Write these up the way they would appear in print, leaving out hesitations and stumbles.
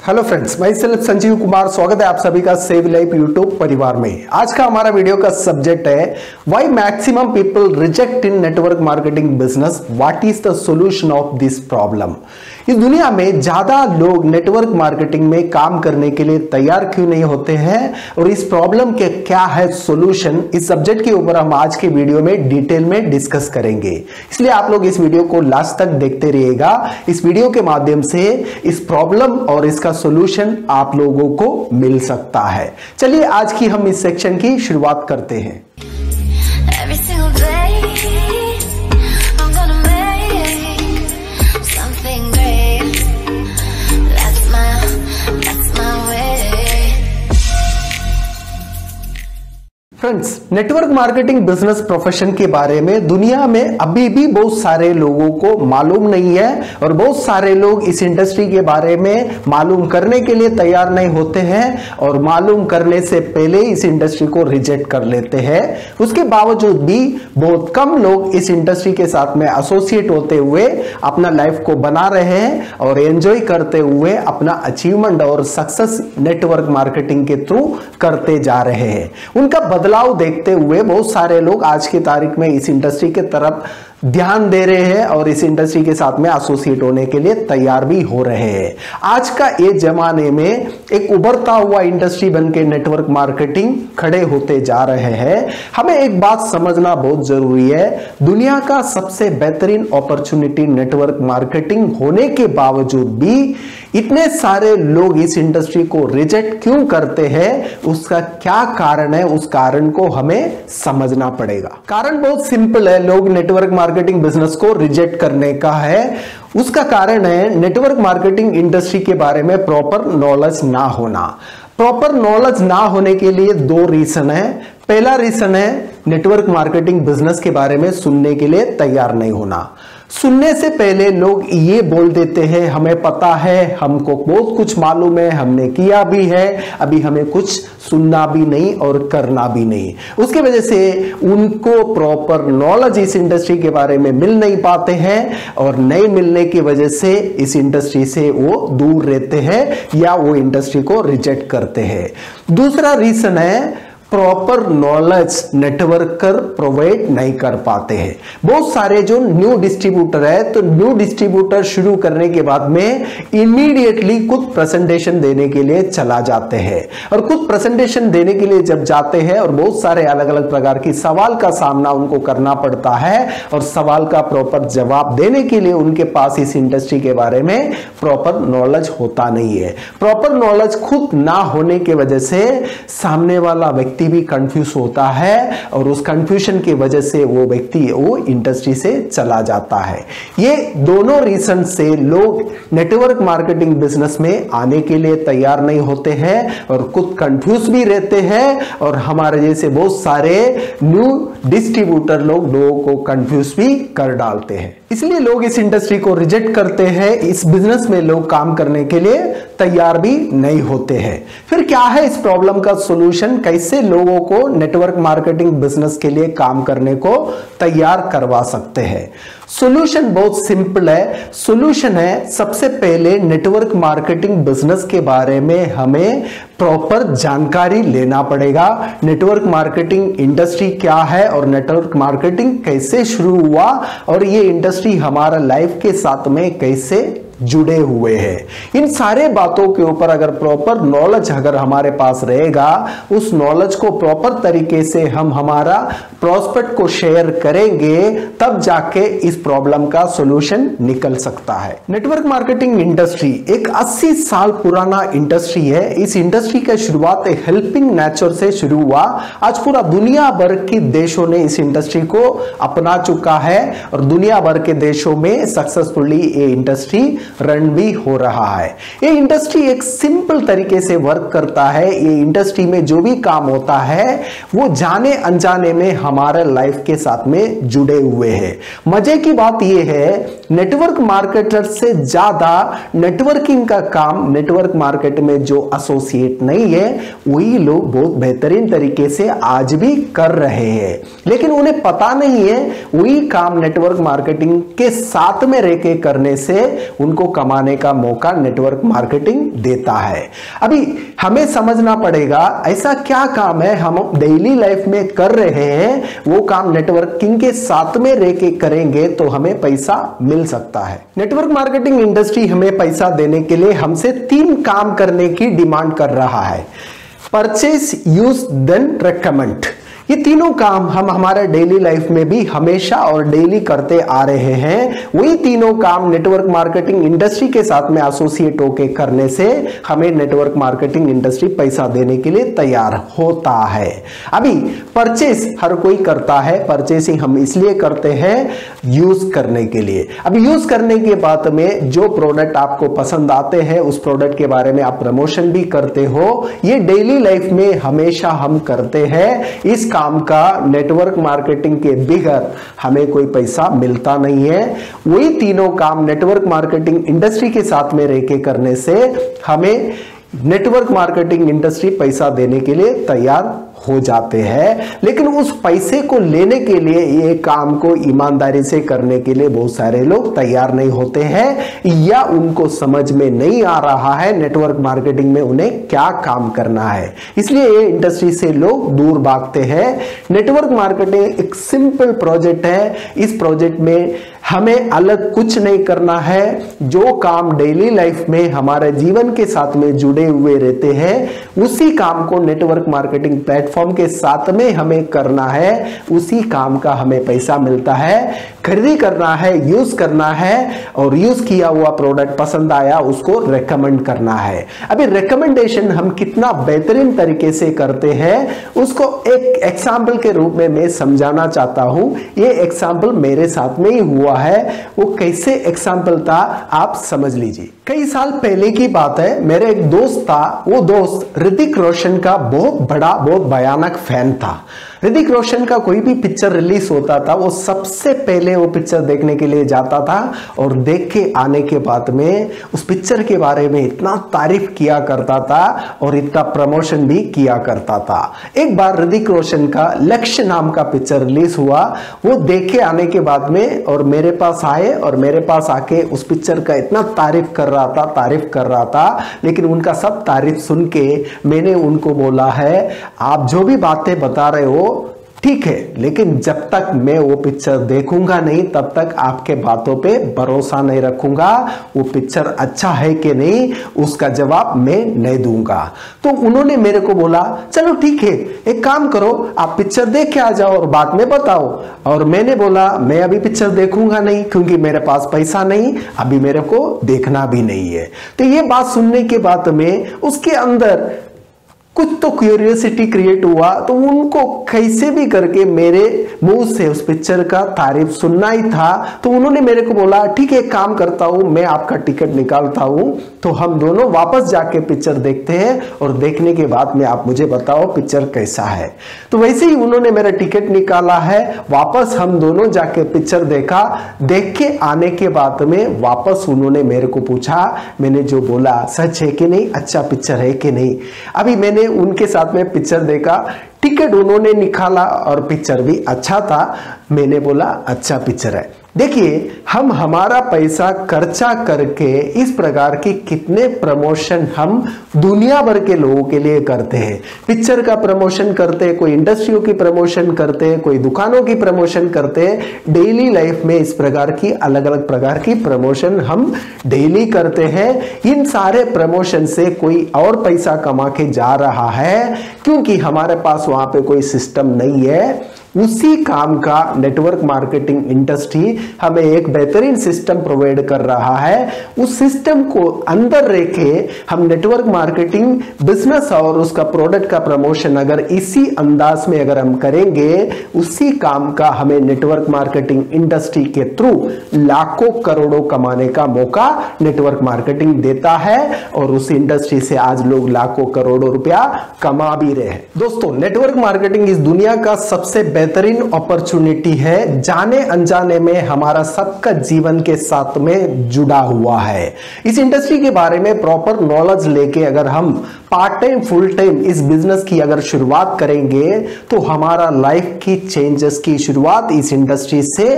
Hello friends, मैं self Sanjeev Kumar. स्वागत है आप सभी का सेव लाइफ यूट्यूब परिवार में। आज का हमारा वीडियो का सब्जेक्ट है why maximum people reject in network marketing business, what is the solution of this problem. इस दुनिया में ज्यादा लोग नेटवर्क मार्केटिंग में काम करने के लिए तैयार क्यों नहीं होते हैं और इस प्रॉब्लम के क्या है सॉल्यूशन, इस सब्जेक्ट के ऊपर हम आज के वीडियो में डिटेल में डिस्कस करेंगे। इसलिए आप लोग इस वीडियो को लास्ट तक देखते रहिएगा। इस वीडियो के माध्यम से इस प्रॉब्लम और इसका सॉल्यूशन आप लोगों को मिल सकता है। चलिए आज की हम इस सेक्शन की शुरुआत करते हैं। Friends, network marketing business profession के बारे में दुनिया में अभी भी बहुत सारे लोगों को मालूम नहीं है और बहुत सारे लोग इस इंडस्ट्री के बारे में मालूम करने के लिए तैयार नहीं होते हैं और मालूम करने से पहले इस इंडस्ट्री को रिजेक्ट कर लेते हैं। उसके बावजूद भी बहुत कम लोग इस इंडस्ट्री के साथ में एसोसिएट होते हुए अपना लाइफ को बना रहे हैं और एंजॉय करते हुए अपना अचीवमेंट और सक्सेस नेटवर्क मार्केटिंग के थ्रू करते जा रहे हैं। उनका बदलाव देखते हुए बहुत सारे लोग आज की तारीख में इस इंडस्ट्री के तरफ ध्यान दे रहे हैं और इस इंडस्ट्री के साथ में एसोसिएट होने के लिए तैयार भी हो रहे हैं। आज का ये जमाने में एक उभरता हुआ इंडस्ट्री बनके नेटवर्क मार्केटिंग खड़े होते जा रहे हैं। हमें एक बात समझना बहुत जरूरी है, दुनिया का सबसे बेहतरीन अपॉर्चुनिटी नेटवर्क मार्केटिंग होने के बावजूद भी इतने सारे लोग इस इंडस्ट्री को रिजेक्ट क्यों करते हैं, उसका क्या कारण है, उस कारण को हमें समझना पड़ेगा। कारण बहुत सिंपल है, लोग नेटवर्क मार्केटिंग बिजनेस को रिजेक्ट करने का है। उसका कारण है नेटवर्क मार्केटिंग इंडस्ट्री के बारे में प्रॉपर नॉलेज ना होना। प्रॉपर नॉलेज ना होने के लिए दो रीजन है। पहला रीजन है नेटवर्क मार्केटिंग बिजनेस के बारे में सुनने के लिए तैयार नहीं होना। सुनने से पहले लोग ये बोल देते हैं हमें पता है, हमको बहुत कुछ मालूम है, हमने किया भी है, अभी हमें कुछ सुनना भी नहीं और करना भी नहीं। उसकी वजह से उनको प्रॉपर नॉलेज इस इंडस्ट्री के बारे में मिल नहीं पाते हैं और नहीं मिलने की वजह से इस इंडस्ट्री से वो दूर रहते हैं या वो इंडस्ट्री को रिजेक्ट करते हैं। दूसरा रीजन है प्रॉपर नॉलेज नेटवर्कर प्रोवाइड नहीं कर पाते हैं। बहुत सारे जो न्यू डिस्ट्रीब्यूटर है, तो न्यू डिस्ट्रीब्यूटर शुरू करने के बाद में इमीडिएटली कुछ प्रेजेंटेशन देने के लिए चला जाते हैं और कुछ प्रेजेंटेशन देने के लिए जब जाते हैं और बहुत सारे अलग अलग प्रकार की सवाल का सामना उनको करना पड़ता है और सवाल का प्रॉपर जवाब देने के लिए उनके पास इस इंडस्ट्री के बारे में प्रॉपर नॉलेज होता नहीं है। प्रॉपर नॉलेज खुद ना होने की वजह से सामने वाला व्यक्ति भी कंफ्यूज होता है और उस कंफ्यूजन की वजह से वो व्यक्ति वो इंडस्ट्री से चला जाता है। ये दोनों रीजन से लोग नेटवर्क मार्केटिंग बिजनेस में आने के लिए तैयार नहीं होते हैं और खुद कंफ्यूज भी रहते हैं और हमारे जैसे बहुत सारे न्यू डिस्ट्रीब्यूटर लोगों को कंफ्यूज भी कर डालते हैं। इसलिए लोग इस इंडस्ट्री को रिजेक्ट करते हैं, इस बिजनेस में लोग काम करने के लिए तैयार भी नहीं होते हैं। फिर क्या है इस प्रॉब्लम का सॉल्यूशन, कैसे लोगों को नेटवर्क मार्केटिंग बिजनेस के लिए काम करने को तैयार करवा सकते हैं। सॉल्यूशन बहुत सिंपल है। सॉल्यूशन है सबसे पहले नेटवर्क मार्केटिंग बिजनेस के बारे में हमें प्रॉपर जानकारी लेना पड़ेगा। नेटवर्क मार्केटिंग इंडस्ट्री क्या है और नेटवर्क मार्केटिंग कैसे शुरू हुआ और ये इंडस्ट्री हमारा लाइफ के साथ में कैसे जुड़े हुए हैं। इन सारे बातों के ऊपर अगर प्रॉपर नॉलेज अगर हमारे पास रहेगा, उस नॉलेज को प्रॉपर तरीके से हम हमारा प्रोस्पेक्ट को शेयर करेंगे, तब जाके इस प्रॉब्लम का सॉल्यूशन निकल सकता है। नेटवर्क मार्केटिंग इंडस्ट्री एक 80 साल पुराना इंडस्ट्री है। इस इंडस्ट्री का शुरुआत एक हेल्पिंग नेचर से शुरू हुआ। आज पूरा दुनिया भर के देशों ने इस इंडस्ट्री को अपना चुका है और दुनिया भर के देशों में सक्सेसफुली ये इंडस्ट्री रन भी हो रहा है। ये इंडस्ट्री एक सिंपल तरीके से वर्क करता है। ये इंडस्ट्री में जो भी काम होता है वो जाने अनजाने में हमारे लाइफ के साथ में जुड़े हुए हैं। मजे की बात यह है नेटवर्क मार्केटर से ज्यादा नेटवर्किंग का काम नेटवर्क मार्केट में जो एसोसिएट नहीं है वही लोग बहुत बेहतरीन तरीके से आज भी कर रहे हैं, लेकिन उन्हें पता नहीं है वही काम नेटवर्क मार्केटिंग के साथ में रह के करने से उनको उनको कमाने का मौका नेटवर्क मार्केटिंग देता है। अभी हमें समझना पड़ेगा ऐसा क्या काम है हम डेली लाइफ में कर रहे हैं, वो काम नेटवर्किंग के साथ में रह के करेंगे तो हमें पैसा मिल सकता है। नेटवर्क मार्केटिंग इंडस्ट्री हमें पैसा देने के लिए हमसे 3 काम करने की डिमांड कर रहा है। Purchase, use, then recommend. ये तीनों काम हम हमारे डेली लाइफ में भी हमेशा और डेली करते आ रहे हैं। वही तीनों काम नेटवर्क मार्केटिंग इंडस्ट्री के साथ में एसोसिएट होके करने से हमें नेटवर्क मार्केटिंग इंडस्ट्री पैसा देने के लिए तैयार होता है। अभी परचेस हर कोई करता है, परचेसिंग हम इसलिए करते हैं यूज करने के लिए। अभी यूज करने के बाद में जो प्रोडक्ट आपको पसंद आते हैं उस प्रोडक्ट के बारे में आप प्रमोशन भी करते हो। ये डेली लाइफ में हमेशा हम करते हैं। इस काम का नेटवर्क मार्केटिंग के बगैर हमें कोई पैसा मिलता नहीं है। वही तीनों काम नेटवर्क मार्केटिंग इंडस्ट्री के साथ में रह के करने से हमें नेटवर्क मार्केटिंग इंडस्ट्री पैसा देने के लिए तैयार हो जाते हैं। लेकिन उस पैसे को लेने के लिए, ये काम को ईमानदारी से करने के लिए बहुत सारे लोग तैयार नहीं होते हैं या उनको समझ में नहीं आ रहा है नेटवर्क मार्केटिंग में उन्हें क्या काम करना है, इसलिए ये इंडस्ट्री से लोग दूर भागते हैं। नेटवर्क मार्केटिंग एक सिंपल प्रोजेक्ट है। इस प्रोजेक्ट में हमें अलग कुछ नहीं करना है। जो काम डेली लाइफ में हमारे जीवन के साथ में जुड़े हुए रहते हैं उसी काम को नेटवर्क मार्केटिंग प्लेटफॉर्म के साथ में हमें करना है। उसी काम का हमें पैसा मिलता है। खरीदी करना है, यूज करना है और यूज किया हुआ प्रोडक्ट पसंद आया उसको रेकमेंड करना है। अभी रेकमेंडेशन हम कितना बेहतरीन तरीके से करते हैं उसको एक एग्जाम्पल के रूप में मैं समझाना चाहता हूं। ये एग्जाम्पल मेरे साथ में ही हुआ है। वो कैसे एग्जाम्पल था आप समझ लीजिए। कई साल पहले की बात है, मेरे एक दोस्त था। वो दोस्त ऋतिक रोशन का बहुत बड़ा, बहुत भयानक फैन था। ऋतिक रोशन का कोई भी पिक्चर रिलीज होता था वो सबसे पहले वो पिक्चर देखने के लिए जाता था और देख के आने के बाद में उस पिक्चर के बारे में इतना तारीफ किया करता था और इतना प्रमोशन भी किया करता था। एक बार ऋतिक रोशन का लक्ष्य नाम का पिक्चर रिलीज हुआ। वो देख के आने के बाद में और मेरे पास आए और मेरे पास आके उस पिक्चर का इतना तारीफ कर रहा था। लेकिन उनका सब तारीफ सुन के मैंने उनको बोला है आप जो भी बातें बता रहे हो ठीक है, लेकिन जब तक मैं वो पिक्चर देखूंगा नहीं तब तक आपके बातों पे भरोसा नहीं रखूंगा। वो पिक्चर अच्छा है कि नहीं उसका जवाब मैं नहीं दूंगा। तो उन्होंने मेरे को बोला चलो ठीक है, एक काम करो आप पिक्चर देख के आ जाओ और बाद में बताओ। और मैंने बोला मैं अभी पिक्चर देखूंगा नहीं क्योंकि मेरे पास पैसा नहीं, अभी मेरे को देखना भी नहीं है। तो ये बात सुनने के बाद में उसके अंदर कुछ तो क्यूरियोसिटी क्रिएट हुआ। तो उनको कैसे भी करके मेरे मुंह से उस पिक्चर का तारीफ सुनना ही था। तो उन्होंने मेरे को बोला ठीक है एक काम करता हूं, मैं आपका टिकट निकालता हूं तो हम दोनों वापस जाके पिक्चर देखते हैं और देखने के बाद में आप मुझे बताओ पिक्चर कैसा है। तो वैसे ही उन्होंने मेरा टिकट निकाला है। वापस हम दोनों जाके पिक्चर देखा। देख के आने के बाद में वापस उन्होंने मेरे को पूछा मैंने जो बोला सच है कि नहीं, अच्छा पिक्चर है कि नहीं। अभी मैंने उनके साथ में पिक्चर देखा, टिकट उन्होंने निकाला और पिक्चर भी अच्छा था। मैंने बोला अच्छा पिक्चर है। देखिए हम हमारा पैसा खर्चा करके इस प्रकार की कितने प्रमोशन हम दुनिया भर के लोगों के लिए करते हैं। पिक्चर का प्रमोशन करते हैं, कोई इंडस्ट्रियों की प्रमोशन करते हैं, कोई दुकानों की प्रमोशन करते हैं। डेली लाइफ में इस प्रकार की अलग अलग प्रकार की प्रमोशन हम डेली करते हैं। इन सारे प्रमोशन से कोई और पैसा कमा के जा रहा है क्योंकि हमारे पास वहां पे कोई सिस्टम नहीं है। उसी काम का नेटवर्क मार्केटिंग इंडस्ट्री हमें एक बेहतरीन सिस्टम प्रोवाइड कर रहा है। उस सिस्टम को अंदर रखे हम नेटवर्क मार्केटिंग बिजनेस और उसका प्रोडक्ट का प्रमोशन अगर इसी अंदाज में अगर हम करेंगे, उसी काम का हमें नेटवर्क मार्केटिंग इंडस्ट्री के थ्रू लाखों करोड़ों कमाने का मौका नेटवर्क मार्केटिंग देता है और उस इंडस्ट्री से आज लोग लाखों करोड़ों रुपया कमा भी रहे हैं। दोस्तों नेटवर्क मार्केटिंग इस दुनिया का सबसे बेहतरीन अपॉर्चुनिटी है, जाने अनजाने में हमारा सबका जीवन के साथ में जुड़ा हुआ है। इस इंडस्ट्री के बारे में प्रॉपर नॉलेज लेके अगर हम पार्ट टाइम फुल टाइम इस बिजनेस की अगर शुरुआत करेंगे तो हमारा लाइफ की चेंजेस की शुरुआत इस इंडस्ट्री से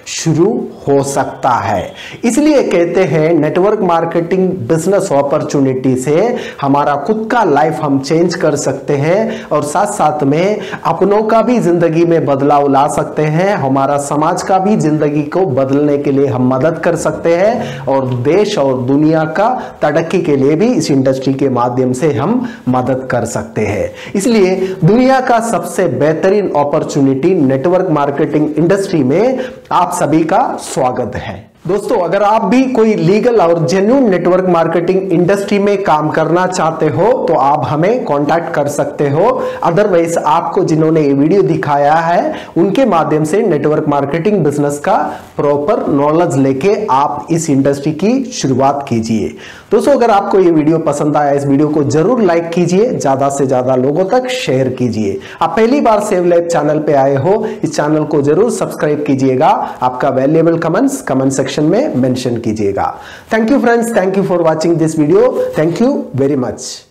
शुरू हो सकता है। इसलिए कहते हैं नेटवर्क मार्केटिंग बिजनेस अपॉर्चुनिटी से हमारा खुद का लाइफ हम चेंज कर सकते हैं और साथ साथ में अपनों का भी जिंदगी में बदलाव ला सकते हैं, हमारा समाज का भी जिंदगी को बदलने के लिए हम मदद कर सकते हैं और देश और दुनिया का तरक्की के लिए भी इस इंडस्ट्री के माध्यम से हम मदद कर सकते हैं। इसलिए दुनिया का सबसे बेहतरीन अपॉर्चुनिटी नेटवर्क मार्केटिंग इंडस्ट्री में आप सभी का स्वागत है। दोस्तों, अगर आप भी कोई लीगल और जेन्युइन नेटवर्क मार्केटिंग इंडस्ट्री में काम करना चाहते हो तो आप हमें कांटेक्ट कर सकते हो। अदरवाइज आपको जिन्होंने ये वीडियो दिखाया है उनके माध्यम से नेटवर्क मार्केटिंग बिजनेस का प्रॉपर नॉलेज लेके आप इस इंडस्ट्री की शुरुआत कीजिए। दोस्तों, अगर आपको ये वीडियो पसंद आया, इस वीडियो को जरूर लाइक कीजिए, ज्यादा से ज्यादा लोगों तक शेयर कीजिए। आप पहली बार सेव लाइफ चैनल पे आए हो, इस चैनल को जरूर सब्सक्राइब कीजिएगा। आपका वैल्यूएबल कमेंट्स कमेंट सेक्शन में मेंशन कीजिएगा। Thank you friends, thank you for watching this video, thank you very much.